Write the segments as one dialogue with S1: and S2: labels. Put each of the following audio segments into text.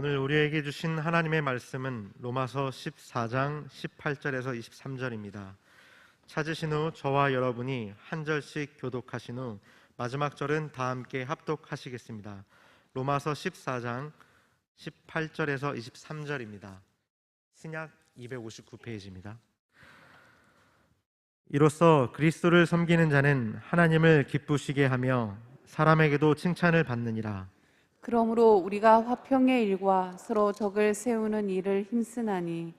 S1: 오늘 우리에게 주신 하나님의 말씀은 로마서 14장 18절에서 23절입니다. 찾으신 후 저와 여러분이 한 절씩 교독하신 후 마지막 절은 다 함께 합독하시겠습니다. 로마서 14장 18절에서 23절입니다. 신약 259페이지입니다. 이로써 그리스도를 섬기는 자는 하나님을 기쁘시게 하며 사람에게도 칭찬을 받느니라.
S2: 그러므로 우리가 화평의 일과 서로 적을 세우는 일을 힘쓰나니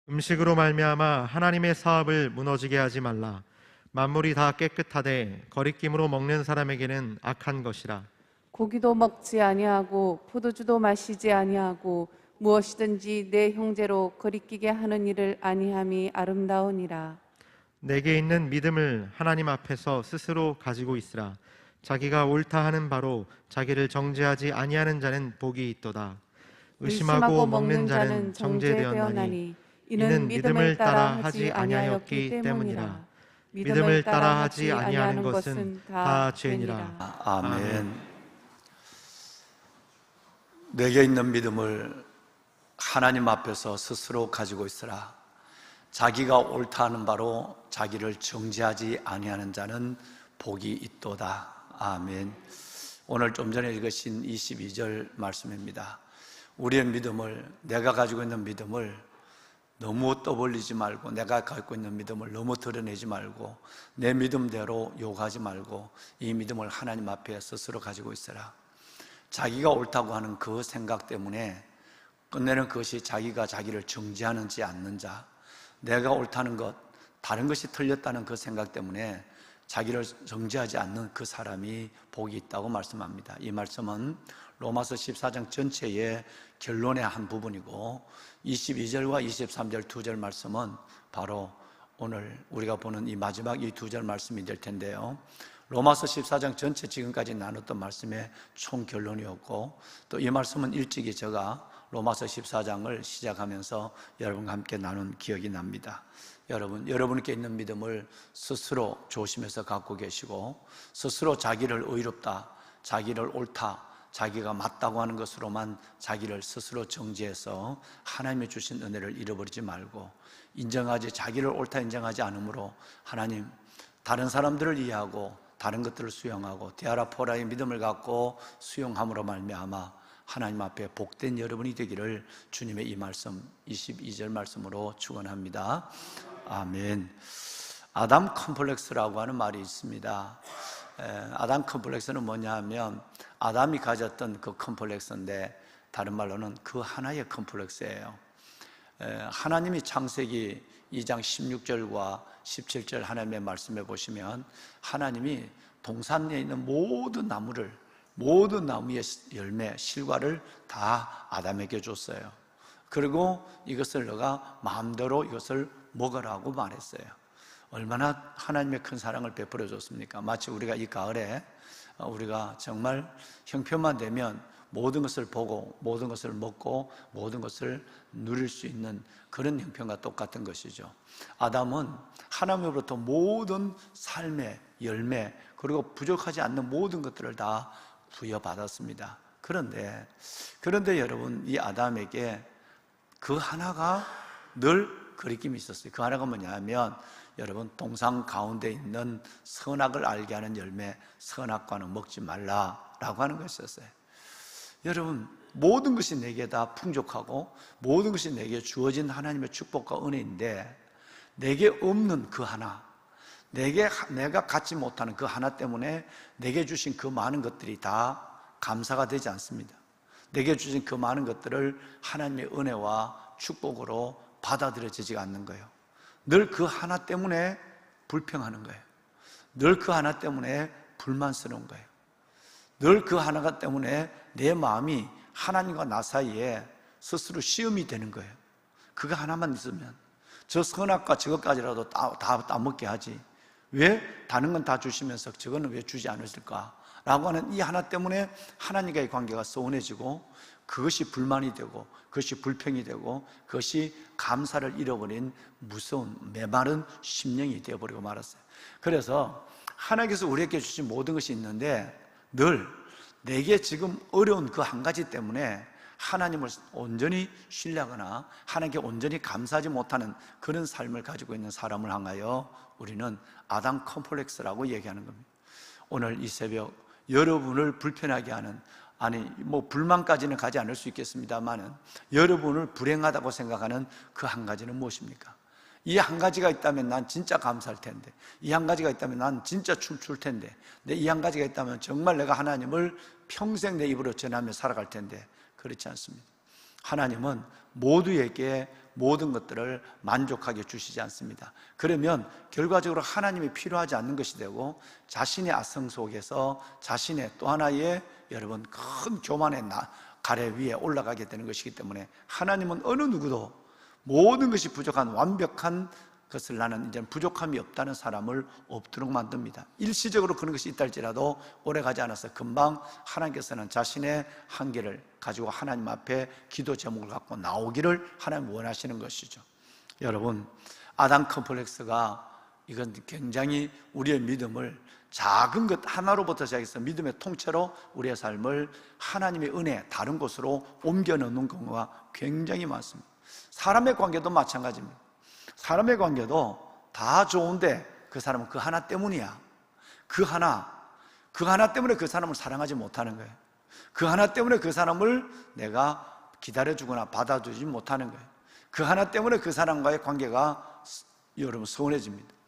S1: 음식으로 말미암아 하나님의 사업을 무너지게 하지 말라. 만물이 다 깨끗하되 거리낌으로 먹는 사람에게는 악한 것이라.
S2: 고기도 먹지 아니하고 포도주도 마시지 아니하고 무엇이든지 내 형제로 거리끼게 하는 일을 아니함이 아름다우니라.
S1: 내게 있는 믿음을 하나님 앞에서 스스로 가지고 있으라. 자기가 옳다 하는 바로 자기를 정죄하지 아니하는 자는 복이 있도다. 의심하고 먹는 자는 정죄되었나니 이는 믿음을 따라 하지 아니하였기 때문이라. 믿음을 따라 하지 아니하는 것은 다 죄니라.
S3: 아멘. 내게 있는 믿음을 하나님 앞에서 스스로 가지고 있으라. 자기가 옳다 하는 바로 자기를 정죄하지 아니하는 자는 복이 있도다. 아멘. 오늘 좀 전에 읽으신 22절 말씀입니다. 우리의 믿음을, 내가 가지고 있는 믿음을 너무 떠벌리지 말고, 내가 갖고 있는 믿음을 너무 드러내지 말고, 내 믿음대로 요구하지 말고 이 믿음을 하나님 앞에 스스로 가지고 있어라. 자기가 옳다고 하는 그 생각 때문에 끝내는 그것이 자기가 자기를 정죄하는지 않는 자, 내가 옳다는 것, 다른 것이 틀렸다는 그 생각 때문에 자기를 정죄하지 않는 그 사람이 복이 있다고 말씀합니다. 이 말씀은 로마서 14장 전체의 결론의 한 부분이고 22절과 23절 두 절 말씀은 바로 오늘 우리가 보는 이 마지막 이 두 절 말씀이 될 텐데요. 로마서 14장 전체 지금까지 나눴던 말씀의 총 결론이었고, 또 이 말씀은 일찍이 제가 로마서 14장을 시작하면서 여러분과 함께 나눈 기억이 납니다. 여러분께 있는 믿음을 스스로 조심해서 갖고 계시고, 스스로 자기를 의롭다, 자기를 옳다, 자기가 맞다고 하는 것으로만 자기를 스스로 정죄해서 하나님이 주신 은혜를 잃어버리지 말고, 자기를 옳다 인정하지 않으므로 하나님, 다른 사람들을 이해하고 다른 것들을 수용하고 디아라포라의 믿음을 갖고 수용함으로 말미암아 하나님 앞에 복된 여러분이 되기를 주님의 이 말씀 22절 말씀으로 축원합니다. 아멘. 아담 컴플렉스라고 하는 말이 있습니다. 아담 컴플렉스는 뭐냐 하면 아담이 가졌던 그 컴플렉스인데, 다른 말로는 그 하나의 컴플렉스예요. 하나님이 창세기 2장 16절과 17절 하나님의 말씀에 보시면 하나님이 동산에 있는 모든 나무의 열매, 실과를 다 아담에게 줬어요. 그리고 이것을 너가 마음대로 이것을 먹으라고 말했어요. 얼마나 하나님의 큰 사랑을 베풀어 줬습니까? 마치 우리가 이 가을에 우리가 정말 형편만 되면 모든 것을 보고 모든 것을 먹고 모든 것을 누릴 수 있는 그런 형편과 똑같은 것이죠. 아담은 하나님으로부터 모든 삶의 열매, 그리고 부족하지 않는 모든 것들을 다 부여받았습니다. 그런데 여러분, 이 아담에게 그 하나가 늘 거리낌이 있었어요. 그 하나가 뭐냐 하면, 여러분, 동상 가운데 있는 선악을 알게 하는 열매, 선악과는 먹지 말라라고 하는 것이었어요. 여러분, 모든 것이 내게 다 풍족하고 모든 것이 내게 주어진 하나님의 축복과 은혜인데, 내게 없는 그 하나, 내가 갖지 못하는 그 하나 때문에 내게 주신 그 많은 것들이 다 감사가 되지 않습니다. 내게 주신 그 많은 것들을 하나님의 은혜와 축복으로 받아들여지지 않는 거예요. 늘 그 하나 때문에 불평하는 거예요. 늘 그 하나 때문에 불만스러운 거예요. 늘 그 하나가 때문에 내 마음이 하나님과 나 사이에 스스로 시험이 되는 거예요. 그거 하나만 있으면 저 선악과 저것까지라도 다 따먹게 하지, 왜 다른 건 다 주시면서 저거는 왜 주지 않으실까? 라고 하는 이 하나 때문에 하나님과의 관계가 소원해지고, 그것이 불만이 되고 그것이 불평이 되고 그것이 감사를 잃어버린 무서운 메마른 심령이 되어버리고 말았어요. 그래서 하나님께서 우리에게 주신 모든 것이 있는데 늘 내게 지금 어려운 그 한 가지 때문에 하나님을 온전히 신뢰하거나 하나님께 온전히 감사하지 못하는 그런 삶을 가지고 있는 사람을 향하여 우리는 아담 컴플렉스라고 얘기하는 겁니다. 오늘 이 새벽 여러분을 불편하게 하는, 아니 불만까지는 가지 않을 수 있겠습니다만은 여러분을 불행하다고 생각하는 그 한 가지는 무엇입니까? 이 한 가지가 있다면 난 진짜 감사할 텐데, 이 한 가지가 있다면 난 진짜 춤출 텐데, 이 한 가지가 있다면 정말 내가 하나님을 평생 내 입으로 전하며 살아갈 텐데, 그렇지 않습니다. 하나님은 모두에게 모든 것들을 만족하게 주시지 않습니다. 그러면 결과적으로 하나님이 필요하지 않는 것이 되고 자신의 악성 속에서 자신의 또 하나의 여러분 큰 교만의 가래 위에 올라가게 되는 것이기 때문에 하나님은 어느 누구도 모든 것이 부족한 완벽한 것을 나는 이제 부족함이 없다는 사람을 없도록 만듭니다. 일시적으로 그런 것이 있다 할지라도 오래가지 않아서 금방 하나님께서는 자신의 한계를 가지고 하나님 앞에 기도 제목을 갖고 나오기를 하나님 원하시는 것이죠. 여러분, 아담 컴플렉스가 이건 굉장히 우리의 믿음을 작은 것 하나로부터 시작해서 믿음의 통째로 우리의 삶을 하나님의 은혜 다른 곳으로 옮겨 놓는 경우가 굉장히 많습니다. 사람의 관계도 마찬가지입니다. 사람의 관계도 다 좋은데 그 사람은 그 하나 때문이야. 그 하나 때문에 그 사람을 사랑하지 못하는 거예요. 그 하나 때문에 그 사람을 내가 기다려주거나 받아주지 못하는 거예요. 그 하나 때문에 그 사람과의 관계가 여러분 서운해집니다.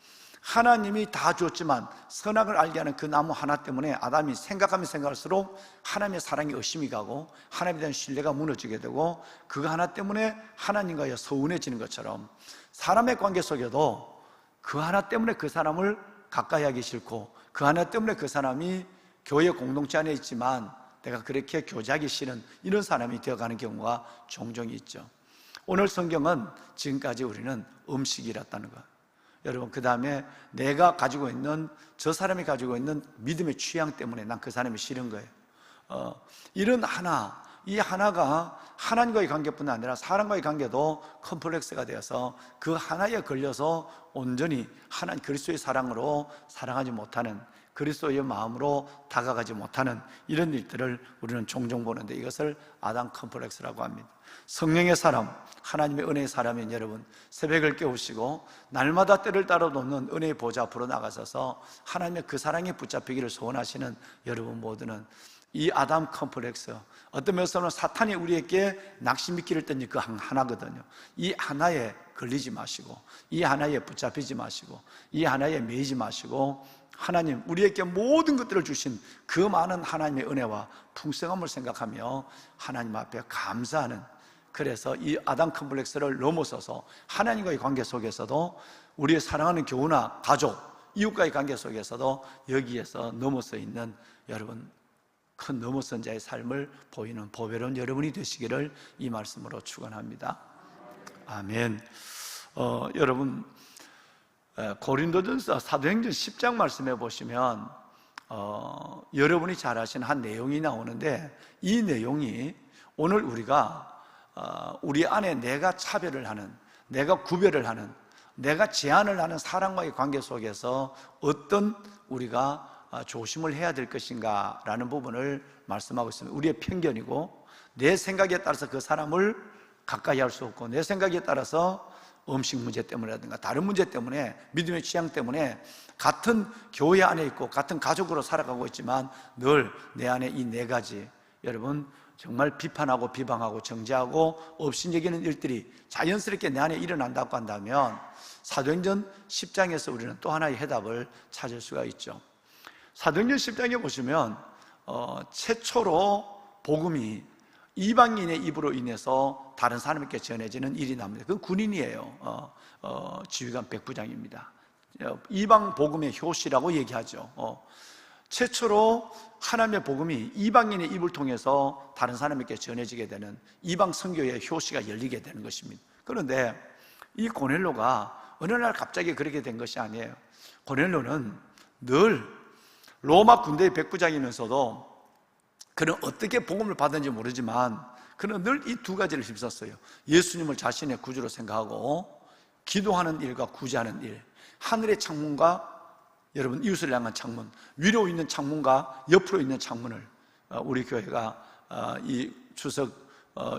S3: 하나님이 다 줬지만 선악을 알게 하는 그 나무 하나 때문에 아담이 생각하면 생각할수록 하나님의 사랑이 의심이 가고 하나님에 대한 신뢰가 무너지게 되고 그거 하나 때문에 하나님과의 서운해지는 것처럼 사람의 관계 속에도 그 하나 때문에 그 사람을 가까이 하기 싫고 그 하나 때문에 그 사람이 교회 공동체 안에 있지만 내가 그렇게 교제하기 싫은 이런 사람이 되어가는 경우가 종종 있죠. 오늘 성경은 지금까지 우리는 음식이랬다는 거예요. 여러분, 그 다음에 내가 가지고 있는 저 사람이 가지고 있는 믿음의 취향 때문에 난 그 사람이 싫은 거예요. 이런 이 하나가 하나님과의 관계뿐 아니라 사람과의 관계도 컴플렉스가 되어서 그 하나에 걸려서 온전히 하나님 그리스도의 사랑으로 사랑하지 못하는, 그리스도의 마음으로 다가가지 못하는 이런 일들을 우리는 종종 보는데 이것을 아담 컴플렉스라고 합니다. 성령의 사람, 하나님의 은혜의 사람인 여러분, 새벽을 깨우시고 날마다 때를 따라 놓는 은혜의 보좌 앞으로 나가셔서 하나님의 그 사랑에 붙잡히기를 소원하시는 여러분 모두는 이 아담 컴플렉스, 어떤 면에서는 사탄이 우리에게 낙심미끼를 던진 그 하나거든요. 이 하나에 걸리지 마시고, 이 하나에 붙잡히지 마시고, 이 하나에 매이지 마시고, 하나님 우리에게 모든 것들을 주신 그 많은 하나님의 은혜와 풍성함을 생각하며 하나님 앞에 감사하는, 그래서 이 아담 컴플렉스를 넘어서서 하나님과의 관계 속에서도 우리의 사랑하는 교우나 가족, 이웃과의 관계 속에서도 여기에서 넘어서 있는 여러분 큰 넘어선 자의 삶을 보이는 보배로운 여러분이 되시기를 이 말씀으로 축원합니다. 아멘. 여러분 고린도전서 사도행전 10장 말씀해 보시면 여러분이 잘 아시는 한 내용이 나오는데 이 내용이 오늘 우리가 우리 안에 내가 차별을 하는, 내가 구별을 하는, 내가 제한을 하는 사람과의 관계 속에서 어떤 우리가 조심을 해야 될 것인가 라는 부분을 말씀하고 있습니다. 우리의 편견이고 내 생각에 따라서 그 사람을 가까이 할 수 없고 내 생각에 따라서 음식 문제 때문이라든가 다른 문제 때문에 믿음의 취향 때문에 같은 교회 안에 있고 같은 가족으로 살아가고 있지만 늘 내 안에 이 네 가지, 여러분 정말 비판하고 비방하고 정죄하고 업신여기는 일들이 자연스럽게 내 안에 일어난다고 한다면 사도행전 10장에서 우리는 또 하나의 해답을 찾을 수가 있죠. 사도행전 10장에 보시면 최초로 복음이 이방인의 입으로 인해서 다른 사람에게 전해지는 일이 납니다. 그건 군인이에요. 지휘관 백부장입니다. 이방 복음의 효시라고 얘기하죠. 최초로 하나님의 복음이 이방인의 입을 통해서 다른 사람에게 전해지게 되는 이방 선교의 효시가 열리게 되는 것입니다. 그런데 이 고넬료가 어느 날 갑자기 그렇게 된 것이 아니에요. 고넬료는 늘 로마 군대의 백부장이면서도 그는 어떻게 복음을 받았는지 모르지만 그는 늘 이 두 가지를 힘썼어요. 예수님을 자신의 구주로 생각하고 기도하는 일과 구제하는 일, 하늘의 창문과 여러분 이웃을 향한 창문, 위로 있는 창문과 옆으로 있는 창문을 우리 교회가 이 추석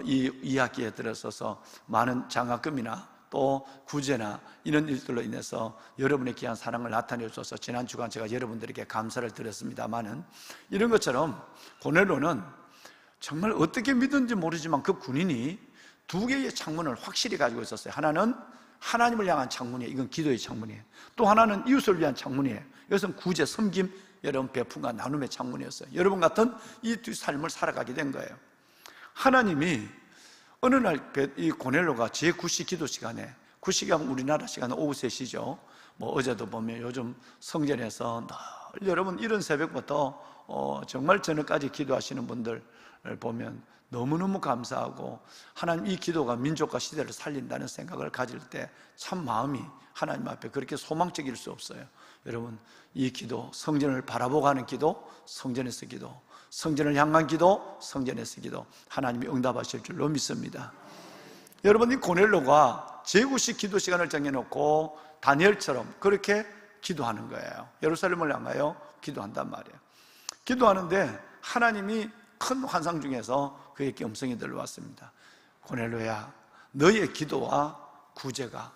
S3: 이 2학기에 들어서서 많은 장학금이나 또 구제나 이런 일들로 인해서 여러분의 귀한 사랑을 나타내 주셔서 지난 주간 제가 여러분들에게 감사를 드렸습니다만은, 이런 것처럼 고넬로는 정말 어떻게 믿은지 모르지만 그 군인이 두 개의 창문을 확실히 가지고 있었어요. 하나는 하나님을 향한 창문이에요. 이건 기도의 창문이에요. 또 하나는 이웃을 위한 창문이에요. 이것은 구제, 섬김, 여러분 베품과 나눔의 창문이었어요. 여러분 같은 이 두 삶을 살아가게 된 거예요. 하나님이 어느 날 이 고넬로가 제9시 기도 시간에, 9시가 하면 우리나라 시간은 오후 3시죠. 뭐 어제도 보면 요즘 성전에서 늘 여러분 이른 새벽부터 정말 저녁까지 기도하시는 분들 보면 너무너무 감사하고, 하나님 이 기도가 민족과 시대를 살린다는 생각을 가질 때 참 마음이 하나님 앞에 그렇게 소망적일 수 없어요. 여러분, 이 기도, 성전을 바라보고 하는 기도, 성전에서 기도, 성전을 향한 기도, 성전에서 기도, 하나님이 응답하실 줄로 믿습니다. 여러분, 이 고넬로가 제9시 기도 시간을 정해놓고 다니엘처럼 그렇게 기도하는 거예요. 예루살렘을 향하여 기도한단 말이에요. 기도하는데 하나님이 큰 환상 중에서 그에게 음성이 들려왔습니다. 고넬로야, 너의 기도와 구제가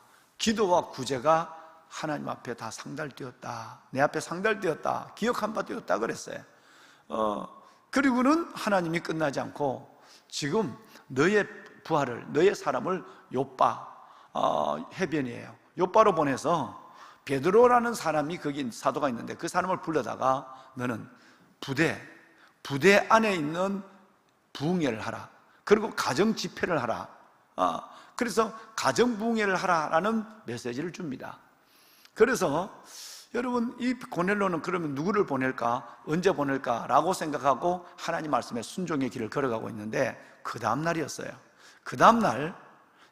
S3: 하나님 앞에 다 상달되었다. 내 앞에 상달되었다. 기억한 바 되었다 그랬어요. 그리고는 하나님이 끝나지 않고 지금 너의 부하를, 너의 사람을 요빠, 해변이에요. 요빠로 보내서 베드로라는 사람이 거기 사도가 있는데 그 사람을 불러다가 너는 부대 안에 있는 부흥회를 하라. 그리고 가정 집회를 하라. 그래서 가정 부흥회를 하라라는 메시지를 줍니다. 그래서 여러분, 이 고넬로는 그러면 누구를 보낼까? 언제 보낼까라고 생각하고 하나님 말씀에 순종의 길을 걸어가고 있는데, 그 다음 날이었어요. 그 다음 날,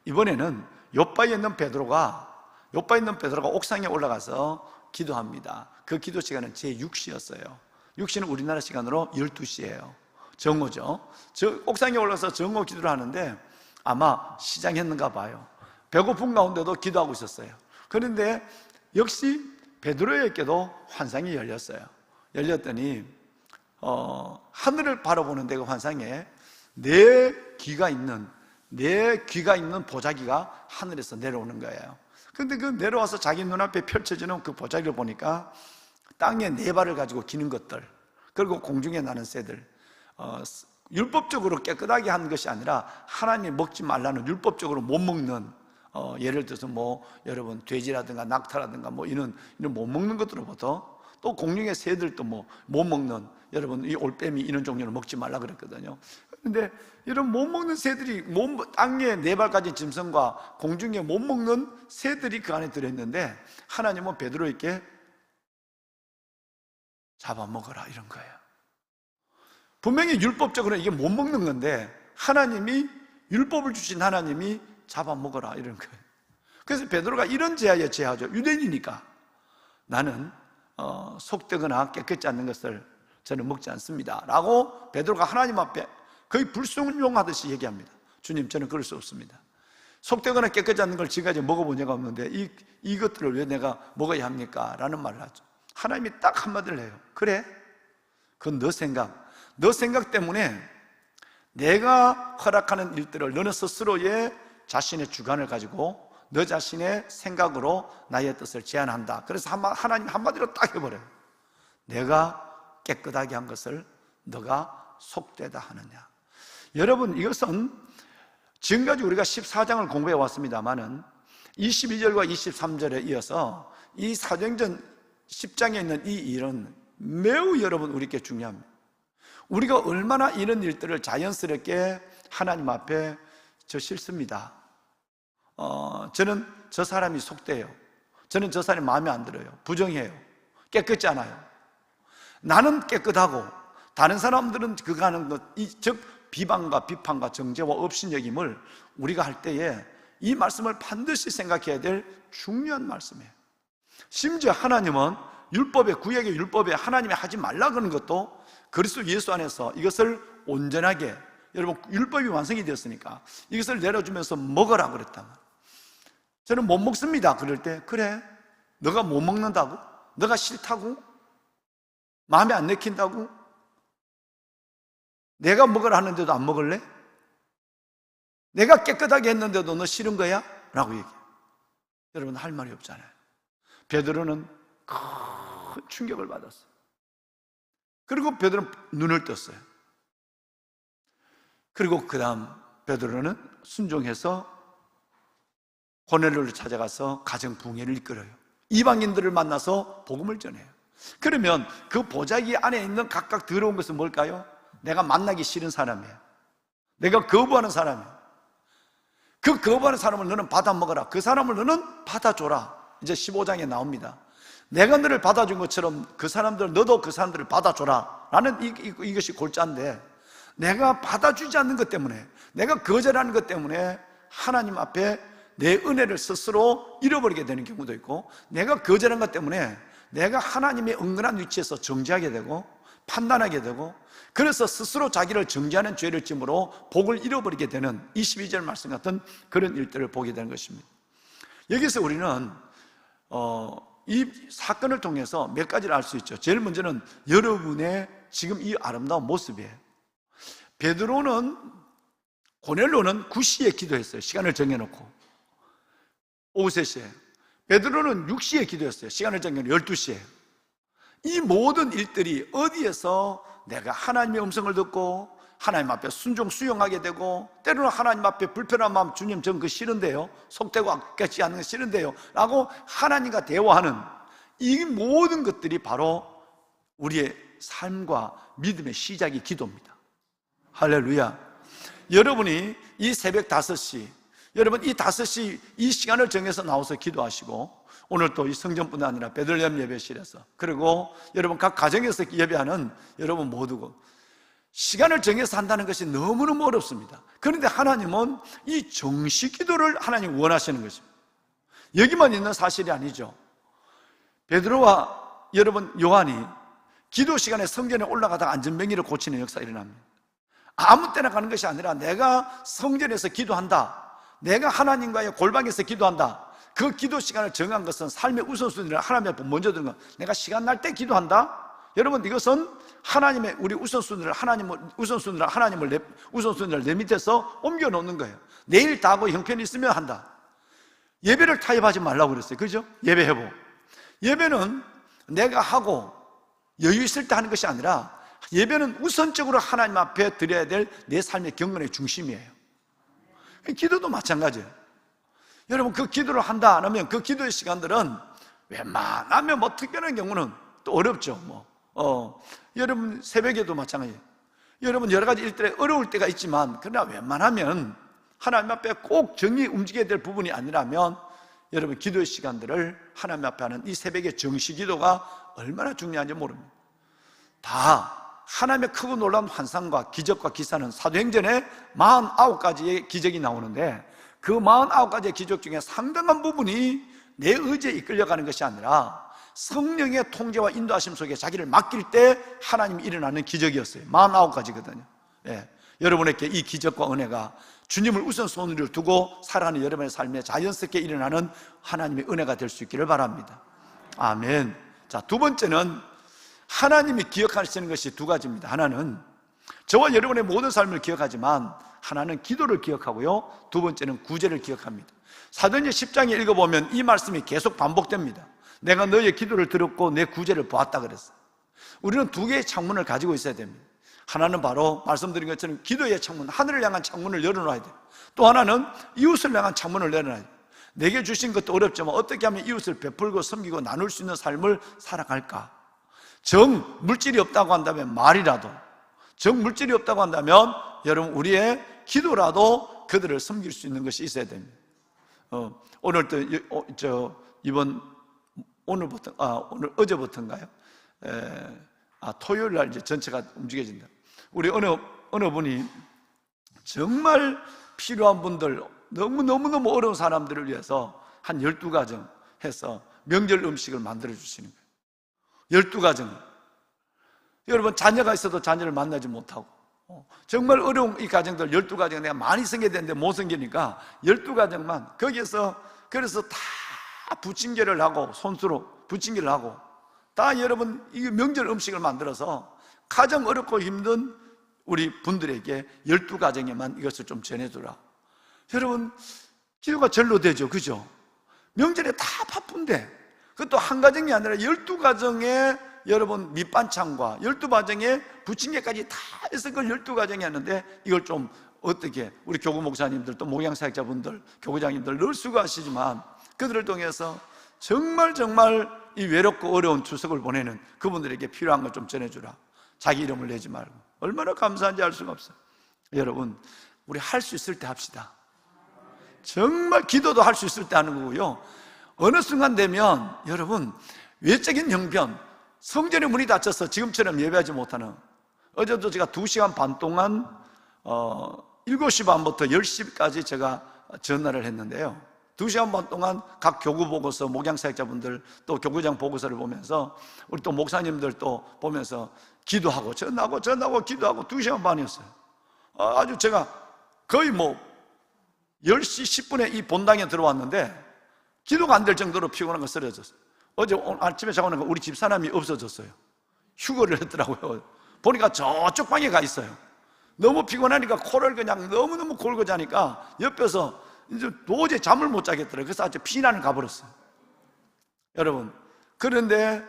S3: 이번에는 요바에 있는 베드로가 옥상에 올라가서 기도합니다. 그 기도 시간은 제6시였어요. 6시는 우리나라 시간으로 12시예요. 정오죠. 저 옥상에 올라가서 정오 기도를 하는데 아마 시장했는가 봐요. 배고픈 가운데도 기도하고 있었어요. 그런데 역시 베드로에게도 환상이 열렸어요. 열렸더니 하늘을 바라보는데 그 환상에 내 귀가 있는 보자기가 하늘에서 내려오는 거예요. 그런데 그 내려와서 자기 눈앞에 펼쳐지는 그 보자기를 보니까 땅에 네 발을 가지고 기는 것들, 그리고 공중에 나는 새들, 율법적으로 깨끗하게 한 것이 아니라 하나님이 먹지 말라는 율법적으로 못 먹는, 예를 들어서 뭐 여러분 돼지라든가 낙타라든가 뭐 이런 못 먹는 것들로부터, 또 공중의 새들도 뭐 못 먹는, 여러분 이 올빼미 이런 종류를 먹지 말라 그랬거든요. 그런데 이런 못 먹는 새들이, 땅에 네 발 가진 짐승과 공중에 못 먹는 새들이 그 안에 들어있는데, 하나님은 베드로에게 잡아먹어라 이런 거예요. 분명히 율법적으로 이게 못 먹는 건데 하나님이, 율법을 주신 하나님이 잡아먹어라 이런 거예요. 그래서 베드로가 이런 제하에 제하죠. 유대인이니까 나는 속되거나 깨끗지 않는 것을 저는 먹지 않습니다 라고 베드로가 하나님 앞에 거의 불순종하듯이 얘기합니다. 주님, 저는 그럴 수 없습니다. 속되거나 깨끗지 않는 걸 지금까지 먹어본 적이 없는데 이것들을 왜 내가 먹어야 합니까? 라는 말을 하죠. 하나님이 딱 한마디를 해요. 그래, 그건 너 생각 때문에 내가 허락하는 일들을 너는 스스로의 자신의 주관을 가지고 너 자신의 생각으로 나의 뜻을 제한한다. 그래서 하나님 한마디로 딱 해버려요. 내가 깨끗하게 한 것을 너가 속되다 하느냐. 여러분, 이것은 지금까지 우리가 14장을 공부해 왔습니다마는 22절과 23절에 이어서 이 사도행전 10장에 있는 이 일은 매우 여러분 우리에게 중요합니다. 우리가 얼마나 이런 일들을 자연스럽게 하나님 앞에 저 싫습니다, 저는 저 사람이 속돼요, 저는 저 사람이 마음에 안 들어요, 부정해요, 깨끗지 않아요, 나는 깨끗하고 다른 사람들은 그가 하는 것, 즉 비방과 비판과 정죄와 업신여김을 우리가 할 때에 이 말씀을 반드시 생각해야 될 중요한 말씀이에요. 심지어 하나님은 율법에, 구약의 율법에 하나님이 하지 말라 그러는 것도 그리스도 예수 안에서 이것을 온전하게, 여러분 율법이 완성이 되었으니까 이것을 내려주면서 먹으라 그랬단 말이에요. 저는 못 먹습니다 그럴 때, 그래, 너가 못 먹는다고? 너가 싫다고? 마음에 안 내킨다고? 내가 먹으라 하는데도 안 먹을래? 내가 깨끗하게 했는데도 너 싫은 거야? 라고 얘기해요. 여러분, 할 말이 없잖아요. 베드로는 큰 충격을 받았어요. 그리고 베드로는 눈을 떴어요. 그리고 그 다음 베드로는 순종해서 고넬료를 찾아가서 가정 붕괴를 이끌어요. 이방인들을 만나서 복음을 전해요. 그러면 그 보자기 안에 있는 각각 더러운 것은 뭘까요? 내가 만나기 싫은 사람이에요. 내가 거부하는 사람이에요. 그 거부하는 사람을 너는 받아먹어라. 그 사람을 너는 받아줘라. 이제 15장에 나옵니다. 내가 너를 받아준 것처럼 그 사람들, 너도 그 사람들을 받아줘라 라는 이것이 골자인데, 내가 받아주지 않는 것 때문에, 내가 거절하는 것 때문에 하나님 앞에 내 은혜를 스스로 잃어버리게 되는 경우도 있고, 내가 거절한 것 때문에 내가 하나님의 은근한 위치에서 정죄하게 되고 판단하게 되고, 그래서 스스로 자기를 정죄하는 죄를 짐으로 복을 잃어버리게 되는 22절 말씀 같은 그런 일들을 보게 되는 것입니다. 여기서 우리는 이 사건을 통해서 몇 가지를 알 수 있죠. 제일 먼저는 여러분의 지금 이 아름다운 모습이에요. 베드로는, 고넬료는 9시에 기도했어요. 시간을 정해놓고 오후 3시에. 베드로는 6시에 기도했어요. 시간을 정해놓고 12시에. 이 모든 일들이 어디에서 내가 하나님의 음성을 듣고 하나님 앞에 수용하게 되고, 때로는 하나님 앞에 불편한 마음, 주님 전 그거 싫은데요, 속되고 아깝지 않은 거 싫은데요 라고 하나님과 대화하는 이 모든 것들이 바로 우리의 삶과 믿음의 시작이 기도입니다. 할렐루야. 여러분이 이 새벽 5시, 여러분 이 5시 이 시간을 정해서 나와서 기도하시고, 오늘 또 이 성전뿐만 아니라 베들레헴 예배실에서, 그리고 여러분 각 가정에서 예배하는 여러분 모두고 시간을 정해서 한다는 것이 너무너무 어렵습니다. 그런데 하나님은 이 정시 기도를 하나님 원하시는 것입니다. 여기만 있는 사실이 아니죠. 베드로와 여러분 요한이 기도 시간에 성전에 올라가다가 안전병기를 고치는 역사가 일어납니다. 아무 때나 가는 것이 아니라 내가 성전에서 기도한다, 내가 하나님과의 골방에서 기도한다, 그 기도 시간을 정한 것은 삶의 우선순위를 하나님 앞에 먼저 두는 것. 내가 시간 날 때 기도한다. 여러분, 이것은 하나님의 우리 우선순위를 내 밑에서 옮겨 놓는 거예요. 내일 다 하고 형편이 있으면 한다. 예배를 타협하지 말라고 그랬어요. 그죠? 예배 회복. 예배는 내가 하고 여유 있을 때 하는 것이 아니라, 예배는 우선적으로 하나님 앞에 드려야 될 내 삶의 경건의 중심이에요. 기도도 마찬가지예요. 여러분, 그 기도를 한다 안 하면 그 기도의 시간들은 웬만하면 뭐 특별한 경우는 또 어렵죠. 여러분 새벽에도 마찬가지예요. 여러분 여러 가지 일들에 어려울 때가 있지만, 그러나 웬만하면 하나님 앞에 꼭 정이 움직여야 될 부분이 아니라면, 여러분 기도의 시간들을 하나님 앞에 하는 이 새벽의 정시 기도가 얼마나 중요한지 모릅니다. 다 하나님의 크고 놀라운 환상과 기적과 기사는 사도행전에 49가지의 기적이 나오는데, 그 49가지의 기적 중에 상당한 부분이 내 의지에 이끌려가는 것이 아니라 성령의 통제와 인도하심 속에 자기를 맡길 때 하나님이 일어나는 기적이었어요. 49가지거든요. 예. 여러분에게 이 기적과 은혜가 주님을 우선순위로 두고 살아가는 여러분의 삶에 자연스럽게 일어나는 하나님의 은혜가 될 수 있기를 바랍니다. 아멘. 자, 두 번째는 하나님이 기억하시는 것이 2가지입니다. 하나는 저와 여러분의 모든 삶을 기억하지만, 하나는 기도를 기억하고요, 2번째는 구제를 기억합니다. 사도행전 10장에 읽어보면 이 말씀이 계속 반복됩니다. 내가 너의 기도를 들었고 내 구제를 보았다 그랬어요. 우리는 2개의 창문을 가지고 있어야 됩니다. 하나는 바로 말씀드린 것처럼 기도의 창문, 하늘을 향한 창문을 열어놔야 돼요. 또 하나는 이웃을 향한 창문을 열어놔야 돼요. 내게 주신 것도 어렵지만 어떻게 하면 이웃을 베풀고 섬기고 나눌 수 있는 삶을 살아갈까? 물질이 없다고 한다면 말이라도, 물질이 없다고 한다면 여러분 우리의 기도라도 그들을 섬길 수 있는 것이 있어야 됩니다. 어제부터인가요? 토요일 날 이제 전체가 움직여진다. 우리 어느 분이 정말 필요한 분들, 너무너무 어려운 사람들을 위해서 한 12가정 해서 명절 음식을 만들어 주시는 거예요. 12가정. 여러분, 자녀가 있어도 자녀를 만나지 못하고, 정말 어려운 이 가정들 12가정 내가 많이 섬겨야 되는데 못 섬기니까 12가정만 거기에서, 그래서 다 부침개를 하고, 손수로 부침개를 하고, 다 여러분 이 명절 음식을 만들어서 가장 어렵고 힘든 우리 분들에게 12가정에만 이것을 좀 전해주라. 여러분, 기도가 절로 되죠. 그죠? 명절에 다 바쁜데, 그것도 한 가정이 아니라 12가정에 여러분 밑반찬과 12가정에 부침개까지 다 해서 그걸 12가정이 하는데, 이걸 좀 어떻게 우리 교구 목사님들 또 목양사역자분들, 교구장님들 늘 수고하시지만 그들을 통해서 정말 이 외롭고 어려운 추석을 보내는 그분들에게 필요한 걸 좀 전해주라. 자기 이름을 내지 말고. 얼마나 감사한지 알 수가 없어요. 여러분, 우리 할 수 있을 때 합시다. 정말 기도도 할 수 있을 때 하는 거고요. 어느 순간 되면 여러분, 외적인 형편, 성전의 문이 닫혀서 지금처럼 예배하지 못하는, 어제도 제가 2시간 반 동안 7시 반부터 10시까지 제가 전화를 했는데요, 2시간 반 동안 각 교구 보고서, 목양사역자분들 또 교구장 보고서를 보면서 우리 또 목사님들 또 보면서 기도하고 전하고 기도하고 2시간 반이었어요. 아주 제가 거의 10시 10분에 이 본당에 들어왔는데 기도가 안 될 정도로 피곤한 거 쓰러졌어요. 어제 아침에 자고 나니까 우리 집사람이 없어졌어요. 휴거를 했더라고요. 보니까 저쪽 방에 가 있어요. 너무 피곤하니까 코를 그냥 너무너무 골고 자니까 옆에서 이제 도저히 잠을 못 자겠더라고요. 그래서 아주 피난을 가버렸어요. 여러분, 그런데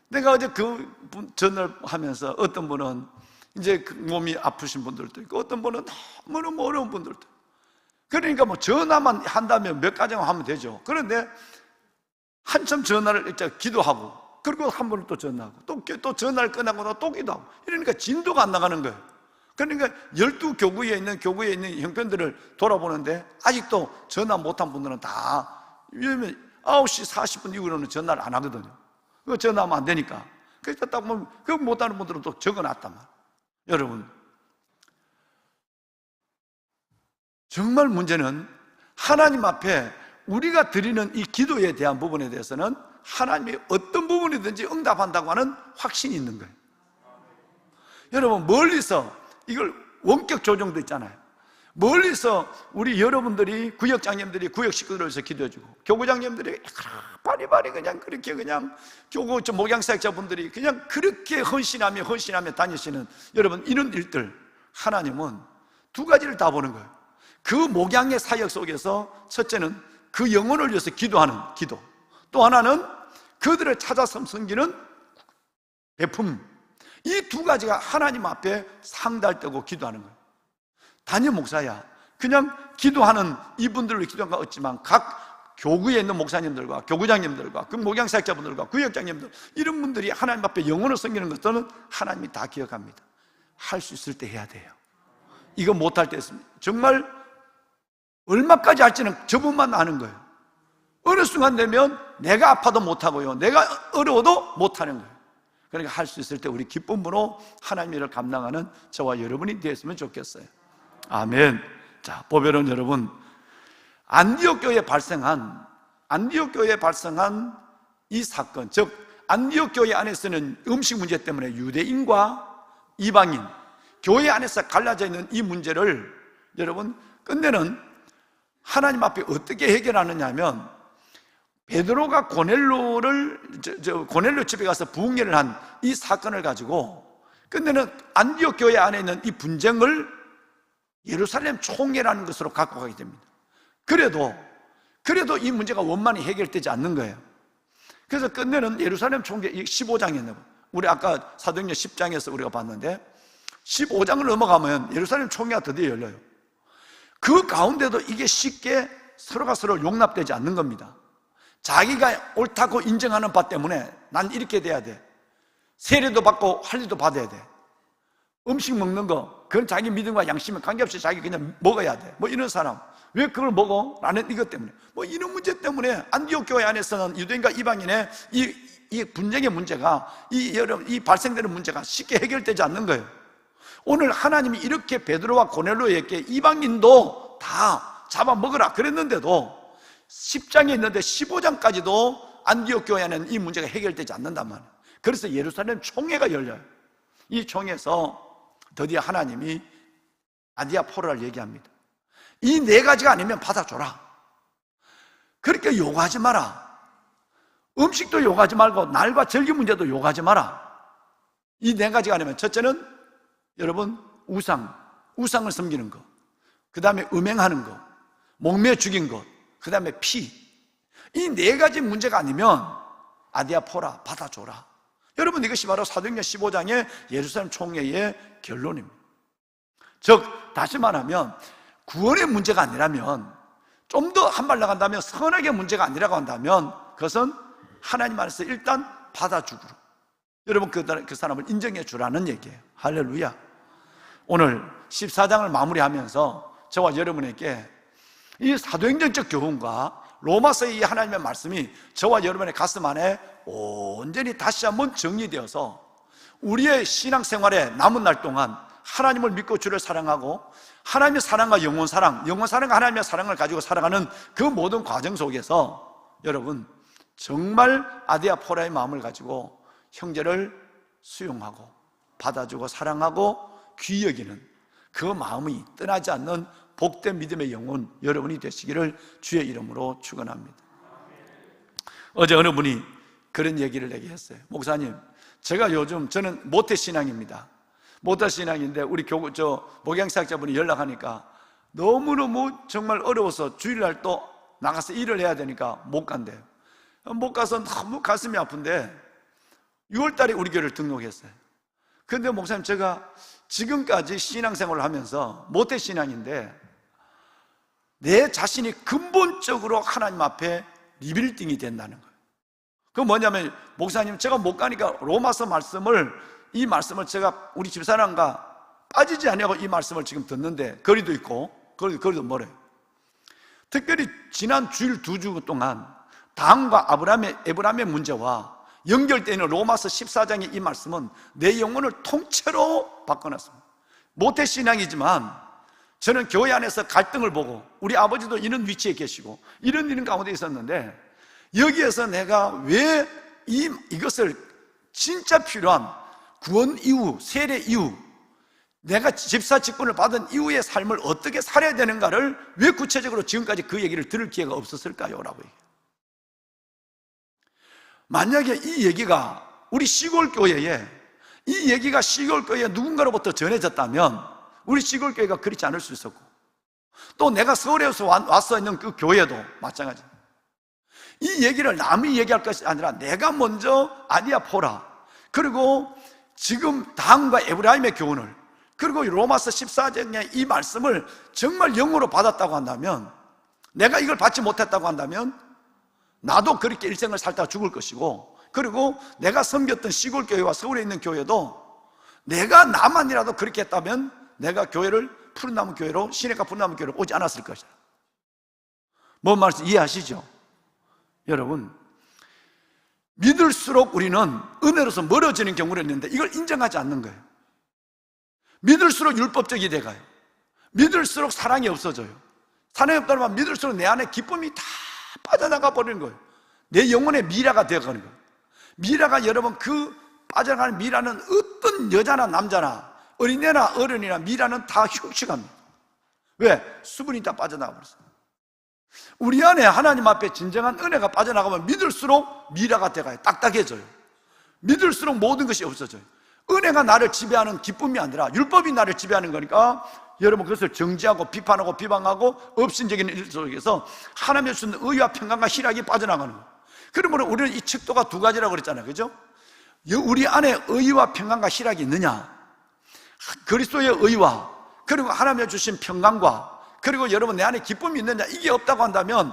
S3: 내가 어제 그 전화를 하면서 어떤 분은 이제 그 몸이 아프신 분들도 있고 어떤 분은 너무너무 어려운 분들도 있고, 그러니까 전화만 한다면 몇 가정 하면 되죠. 그런데 한참 전화를 일단 기도하고, 그리고 한 번은 또 전화하고, 또 전화를 끊하고 또 기도하고, 이러니까 진도가 안 나가는 거예요. 그러니까 12교구에 있는 형편들을 돌아보는데 아직도 전화 못한 분들은 다 9시 40분 이후로는 전화를 안 하거든요. 그거 전화하면 안 되니까. 그래서 딱 보면 그 못하는 분들은 또 적어놨단 말이에요. 여러분, 정말 문제는 하나님 앞에 우리가 드리는 이 기도에 대한 부분에 대해서는 하나님이 어떤 부분이든지 응답한다고 하는 확신이 있는 거예요. 여러분, 멀리서 이걸 원격 조정도 있잖아요. 멀리서 우리 여러분들이 구역장님들이 구역 식구들을 위해서 기도해주고, 교구장님들이 바리바리 그냥 그렇게 그냥 교구 목양사역자분들이 그냥 그렇게 헌신하며 다니시는 여러분, 이런 일들, 하나님은 두 가지를 다 보는 거예요. 그 목양의 사역 속에서 첫째는 그 영혼을 위해서 기도하는 기도, 또 하나는 그들을 찾아서 섬기는 베품, 이 두 가지가 하나님 앞에 상달되고 기도하는 거예요. 담임 목사야, 그냥 기도하는 이분들로 기도한 거 없지만 각 교구에 있는 목사님들과 교구장님들과 그 목양사역자분들과 구역장님들, 이런 분들이 하나님 앞에 영혼을 섬기는 것들은 하나님이 다 기억합니다. 할 수 있을 때 해야 돼요. 이거 못할 때 있습니다. 정말 얼마까지 할지는 저분만 아는 거예요. 어느 순간 되면 내가 아파도 못하고요, 내가 어려워도 못하는 거예요. 그러니까 할 수 있을 때 우리 기쁨으로 하나님의 일을 감당하는 저와 여러분이 되었으면 좋겠어요. 아멘. 자, 보배로운 여러분, 안디옥 교회에 발생한 이 사건, 즉 안디옥 교회 안에서는 음식 문제 때문에 유대인과 이방인, 교회 안에서 갈라져 있는 이 문제를 여러분 끝내는 하나님 앞에 어떻게 해결하느냐 하면, 베드로가 고넬료 집에 가서 부흥회를 한 이 사건을 가지고 끝내는 안디옥 교회 안에 있는 이 분쟁을 예루살렘 총회라는 것으로 갖고 가게 됩니다. 그래도 이 문제가 원만히 해결되지 않는 거예요. 그래서 끝내는 예루살렘 총회 15장이었나요? 우리 아까 사도행전 10장에서 우리가 봤는데 15장을 넘어가면 예루살렘 총회가 드디어 열려요. 그 가운데도 이게 쉽게 서로가 서로 용납되지 않는 겁니다. 자기가 옳다고 인정하는 바 때문에 난 이렇게 돼야 돼, 세례도 받고 할례도 받아야 돼, 음식 먹는 거 그건 자기 믿음과 양심에 관계없이 자기 그냥 먹어야 돼, 이런 사람 왜 그걸 먹어? 라는 이것 때문에, 이런 문제 때문에 안디옥 교회 안에서는 유대인과 이방인의 이 분쟁의 문제가, 이 발생되는 문제가 쉽게 해결되지 않는 거예요. 오늘 하나님이 이렇게 베드로와 고넬료에게 이방인도 다 잡아먹으라 그랬는데도 10장에 있는데 15장까지도 안디옥 교회 안에는 이 문제가 해결되지 않는단 말이에요. 그래서 예루살렘 총회가 열려요. 이 총회에서 드디어 하나님이 아디아포르를 얘기합니다. 이 네 가지가 아니면 받아줘라. 그렇게 요구하지 마라. 음식도 요구하지 말고 날과 절기 문제도 요구하지 마라. 이 네 가지가 아니면, 첫째는 여러분 우상을 섬기는 거, 그 다음에 음행하는 거, 목매 죽인 것, 그 다음에 피, 이 네 가지 문제가 아니면 아디아포라 받아줘라. 여러분, 이것이 바로 사도행전 15장의 예루살렘 총회의 결론입니다. 즉 다시 말하면 구원의 문제가 아니라면, 좀 더 한 발 나간다면 선악의 문제가 아니라고 한다면 그것은 하나님 안에서 일단 받아주고 여러분 그 사람을 인정해 주라는 얘기예요. 할렐루야. 오늘 14장을 마무리하면서 저와 여러분에게 이 사도행전적 교훈과 로마서의 이 하나님의 말씀이 저와 여러분의 가슴 안에 온전히 다시 한번 정리되어서 우리의 신앙생활에 남은 날 동안 하나님을 믿고 주를 사랑하고 하나님의 사랑과 영원 사랑과 하나님의 사랑을 가지고 살아가는 그 모든 과정 속에서 여러분 정말 아디아포라의 마음을 가지고 형제를 수용하고 받아주고 사랑하고 귀히 여기는 그 마음이 떠나지 않는 복된 믿음의 영혼 여러분이 되시기를 주의 이름으로 축원합니다. 어제 어느 분이 그런 얘기를 내게 했어요. 목사님, 제가 요즘 저는 모태신앙입니다. 모태신앙인데 우리 목양사역자분이 연락하니까 너무너무 정말 어려워서 주일날 또 나가서 일을 해야 되니까 못 간대요. 못 가서 너무 가슴이 아픈데 6월달에 우리 교회를 등록했어요. 그런데 목사님, 제가 지금까지 신앙생활을 하면서 모태신앙인데 내 자신이 근본적으로 하나님 앞에 리빌딩이 된다는 거예요. 그건 뭐냐면, 목사님, 제가 못 가니까 로마서 이 말씀을 제가 우리 집사람과 빠지지 않냐고 이 말씀을 지금 듣는데 거리도 있고 거리도 멀어요. 특별히 지난 주일 2주 동안 다음과 에브라임의 문제와 연결되는 로마서 14장의 이 말씀은 내 영혼을 통째로 바꿔놨습니다. 모태신앙이지만 저는 교회 안에서 갈등을 보고 우리 아버지도 이런 위치에 계시고 이런 가운데 있었는데 여기에서 내가 왜 이것을 진짜 필요한 구원 이후, 세례 이후 내가 집사 직분을 받은 이후의 삶을 어떻게 살아야 되는가를 왜 구체적으로 지금까지 그 얘기를 들을 기회가 없었을까요? 라고 얘기해요. 만약에 이 얘기가 우리 시골교회에 누군가로부터 전해졌다면 우리 시골교회가 그렇지 않을 수 있었고 또 내가 서울에서 와서 있는 그 교회도 마찬가지입니다. 이 얘기를 남이 얘기할 것이 아니라 내가 먼저 아디아포라, 그리고 지금 다음과 에브라임의 교훈을, 그리고 로마서 14장의 이 말씀을 정말 영으로 받았다고 한다면, 내가 이걸 받지 못했다고 한다면 나도 그렇게 일생을 살다가 죽을 것이고, 그리고 내가 섬겼던 시골교회와 서울에 있는 교회도 내가 나만이라도 그렇게 했다면 내가 교회를 푸른나무 교회로, 시내가 푸른나무 교회로 오지 않았을 것이다. 뭔 말인지 이해하시죠? 여러분, 믿을수록 우리는 은혜로서 멀어지는 경우가 있는데 이걸 인정하지 않는 거예요. 믿을수록 율법적이 돼가요. 믿을수록 사랑이 없어져요. 사랑이 없다는 말, 믿을수록 내 안에 기쁨이 다 빠져나가 버리는 거예요. 내 영혼의 미라가 되어가는 거예요. 미라가, 여러분, 그 빠져나가는 미라는 어떤 여자나 남자나 어린애나 어른이나 미라는 다 흉측합니다. 왜? 수분이 다 빠져나가 버렸어요. 우리 안에 하나님 앞에 진정한 은혜가 빠져나가면 믿을수록 미라가 돼가요. 딱딱해져요. 믿을수록 모든 것이 없어져요. 은혜가 나를 지배하는 기쁨이 아니라 율법이 나를 지배하는 거니까 여러분, 그것을 정지하고 비판하고 비방하고 업신적인 일 속에서 하나님의 주는 의와 평강과 희락이 빠져나가는 거예요. 그러므로 우리는 이 척도가 두 가지라고 그랬잖아요. 그죠? 우리 안에 의와 평강과 희락이 있느냐, 그리스도의 의와 그리고 하나님의 주신 평강과 그리고 여러분 내 안에 기쁨이 있느냐, 이게 없다고 한다면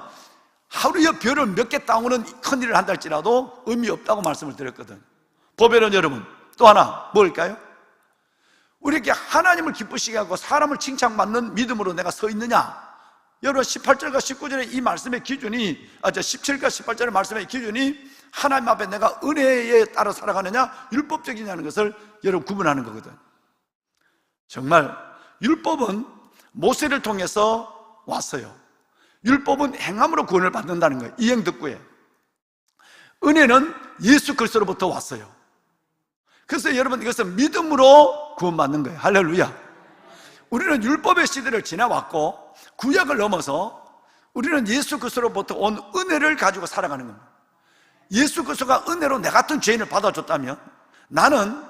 S3: 하루에 별을 몇 개 따오는 큰 일을 한다 할지라도 의미 없다고 말씀을 드렸거든. 보배는 여러분 또 하나 뭘까요? 우리에게 하나님을 기쁘시게 하고 사람을 칭찬받는 믿음으로 내가 서 있느냐. 여러분 18절과 19절의 이 말씀의 기준이 17절과 18절의 말씀의 기준이 하나님 앞에 내가 은혜에 따라 살아가느냐 율법적이냐는 것을 여러분 구분하는 거거든. 정말 율법은 모세를 통해서 왔어요. 율법은 행함으로 구원을 받는다는 거예요. 이행덕구에. 은혜는 예수 그리스도로부터 왔어요. 그래서 여러분 이것은 믿음으로 구원받는 거예요. 할렐루야. 우리는 율법의 시대를 지나왔고 구약을 넘어서 우리는 예수 그리스도로부터 온 은혜를 가지고 살아가는 겁니다. 예수 그리스도가 은혜로 내 같은 죄인을 받아줬다면 나는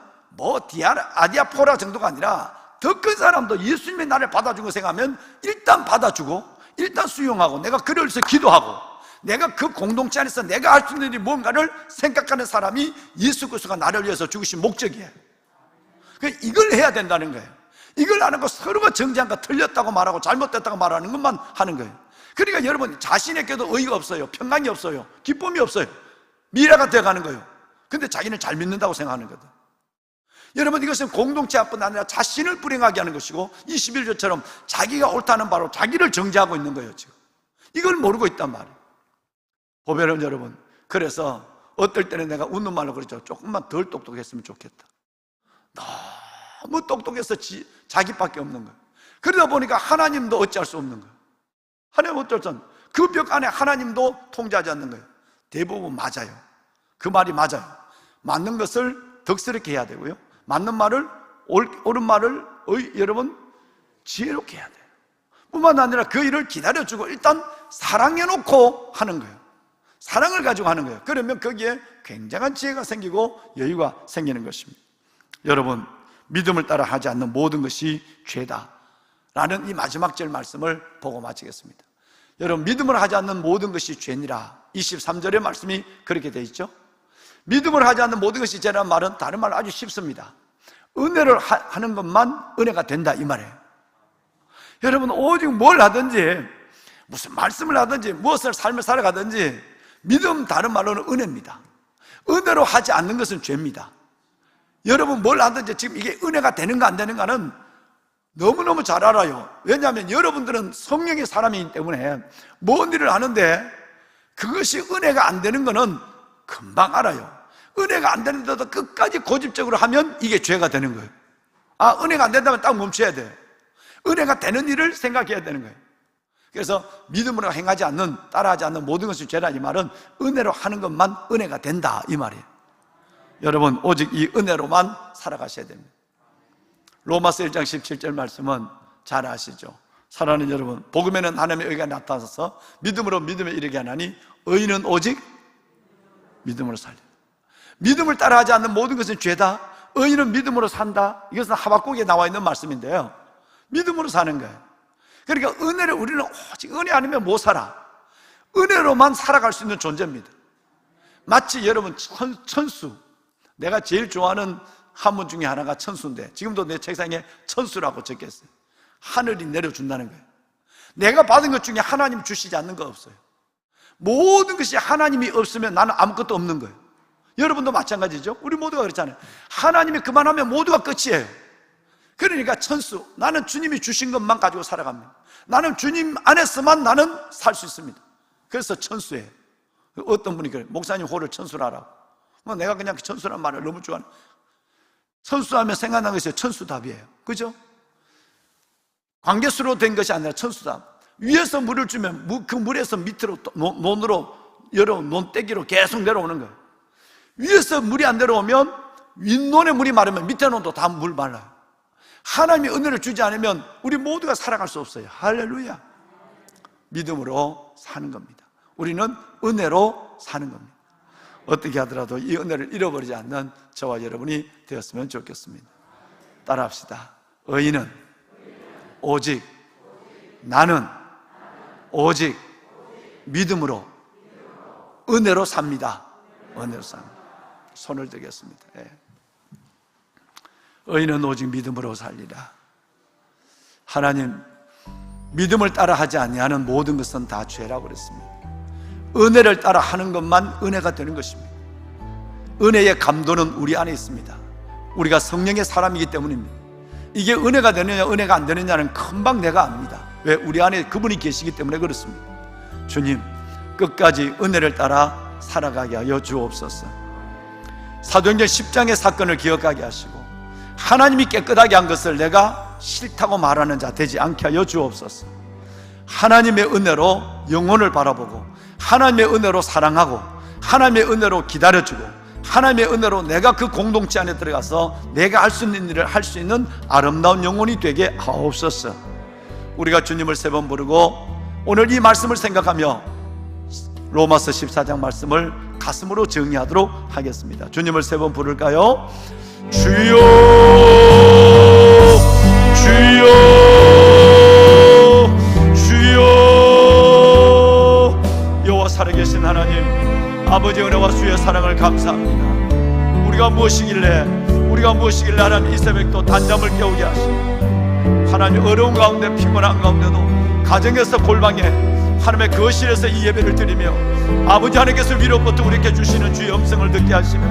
S3: 아디아포라 정도가 아니라 더 큰 사람도 예수님이 나를 받아준 거 생각하면 일단 받아주고 일단 수용하고 내가 그를 위해서 기도하고 내가 그 공동체 안에서 내가 할 수 있는 일이 뭔가를 생각하는 사람이 예수 그리스도가 나를 위해서 죽으신 목적이에요. 이걸 해야 된다는 거예요. 이걸 안 하고 서로가 정죄한 거 틀렸다고 말하고 잘못됐다고 말하는 것만 하는 거예요. 그러니까 여러분 자신에게도 의의가 없어요. 평강이 없어요. 기쁨이 없어요. 미래가 되어가는 거예요. 근데 자기는 잘 믿는다고 생각하는 거다. 여러분 이것은 공동체뿐 아니라 자신을 불행하게 하는 것이고 21절처럼 자기가 옳다는 바로 자기를 정죄하고 있는 거예요. 지금 이걸 모르고 있단 말이에요. 보배는 여러분, 그래서 어떨 때는 내가 웃는 말로 그러죠. 조금만 덜 똑똑했으면 좋겠다. 너무 똑똑해서 자기밖에 없는 거예요. 그러다 보니까 하나님도 어찌할 수 없는 거예요. 하나님 어쩔 수 없는 거예요. 그 벽 안에 하나님도 통제하지 않는 거예요. 대부분 맞아요. 그 말이 맞아요. 맞는 것을 덕스럽게 해야 되고요, 맞는 말을, 옳은 말을 여러분 지혜롭게 해야 돼요. 뿐만 아니라 그 일을 기다려주고 일단 사랑해놓고 하는 거예요. 사랑을 가지고 하는 거예요. 그러면 거기에 굉장한 지혜가 생기고 여유가 생기는 것입니다. 여러분, 믿음을 따라 하지 않는 모든 것이 죄다 라는 이 마지막 절 말씀을 보고 마치겠습니다. 여러분, 믿음을 하지 않는 모든 것이 죄니라 23절의 말씀이 그렇게 되어 있죠. 믿음을 하지 않는 모든 것이 죄라는 말은 다른 말로 아주 쉽습니다. 은혜를 하는 것만 은혜가 된다 이 말이에요. 여러분, 오직 뭘 하든지 무슨 말씀을 하든지 무엇을 삶을 살아가든지 믿음 다른 말로는 은혜입니다. 은혜로 하지 않는 것은 죄입니다. 여러분 뭘 하든지 지금 이게 은혜가 되는가 안 되는가는 너무너무 잘 알아요. 왜냐하면 여러분들은 성령의 사람이기 때문에 뭔 일을 하는데 그것이 은혜가 안 되는 거는 금방 알아요. 은혜가 안 되는데도 끝까지 고집적으로 하면 이게 죄가 되는 거예요. 아, 은혜가 안 된다면 딱 멈춰야 돼요. 은혜가 되는 일을 생각해야 되는 거예요. 그래서 믿음으로 행하지 않는, 따라하지 않는 모든 것이 죄라 이 말은 은혜로 하는 것만 은혜가 된다 이 말이에요. 여러분, 오직 이 은혜로만 살아가셔야 됩니다. 로마서 1장 17절 말씀은 잘 아시죠? 사랑하는 여러분, 복음에는 하나님의 의가 나타나서 믿음으로 믿음에 이르게 하나니 의인은 오직 믿음으로 살려. 믿음을 따라하지 않는 모든 것은 죄다. 의인은 믿음으로 산다. 이것은 하박국에 나와 있는 말씀인데요, 믿음으로 사는 거예요. 그러니까 은혜를 우리는 오직 은혜 아니면 못 살아. 은혜로만 살아갈 수 있는 존재입니다. 마치 여러분 천수, 내가 제일 좋아하는 한문 중에 하나가 천수인데 지금도 내 책상에 천수라고 적혔어요. 하늘이 내려준다는 거예요. 내가 받은 것 중에 하나님 주시지 않는 거 없어요. 모든 것이 하나님이 없으면 나는 아무것도 없는 거예요. 여러분도 마찬가지죠. 우리 모두가 그렇잖아요. 하나님이 그만하면 모두가 끝이에요. 그러니까 천수, 나는 주님이 주신 것만 가지고 살아갑니다. 나는 주님 안에서만 나는 살 수 있습니다. 그래서 천수예요. 어떤 분이 그래요. 목사님 호를 천수라라고. 내가 그냥 천수란 말을 너무 좋아하는. 천수하면 생각나는 것이 천수답이에요. 그죠? 관계수로 된 것이 아니라 천수답. 위에서 물을 주면 그 물에서 밑으로 논으로 여러 논떼기로 계속 내려오는 거예요. 위에서 물이 안 내려오면 윗논에 물이 마르면 밑에 논도 다 물 말라요. 하나님이 은혜를 주지 않으면 우리 모두가 살아갈 수 없어요. 할렐루야. 믿음으로 사는 겁니다. 우리는 은혜로 사는 겁니다. 어떻게 하더라도 이 은혜를 잃어버리지 않는 저와 여러분이 되었으면 좋겠습니다. 따라합시다. 의인은 오직, 나는 오직 믿음으로 은혜로 삽니다. 은혜로 삽니다. 손을 들겠습니다. 예. 의인은 오직 믿음으로 살리라. 하나님, 믿음을 따라 하지 아니하는 모든 것은 다 죄라고 그랬습니다. 은혜를 따라 하는 것만 은혜가 되는 것입니다. 은혜의 감도는 우리 안에 있습니다. 우리가 성령의 사람이기 때문입니다. 이게 은혜가 되느냐 은혜가 안 되느냐는 금방 내가 압니다. 왜? 우리 안에 그분이 계시기 때문에 그렇습니다. 주님, 끝까지 은혜를 따라 살아가게 하여 주옵소서. 사도행전 10장의 사건을 기억하게 하시고 하나님이 깨끗하게 한 것을 내가 싫다고 말하는 자 되지 않게 하여 주옵소서. 하나님의 은혜로 영혼을 바라보고 하나님의 은혜로 사랑하고 하나님의 은혜로 기다려주고 하나님의 은혜로 내가 그 공동체 안에 들어가서 내가 할 수 있는 일을 할 수 있는 아름다운 영혼이 되게 하옵소서. 우리가 주님을 3번 부르고 오늘 이 말씀을 생각하며 로마서 14장 말씀을 가슴으로 정의하도록 하겠습니다. 주님을 3번 부를까요? 주여, 주여, 주여. 아버지의 은혜와 주의 사랑을 감사합니다. 우리가 무엇이길래 하나님 이 새벽도 단잠을 깨우게 하시고 하나님 어려운 가운데 피곤한 가운데도 가정에서 골방에 하나님의 거실에서 이 예배를 드리며 아버지 하나님께서 위로부터 우리에게 주시는 주의 음성을 듣게 하시며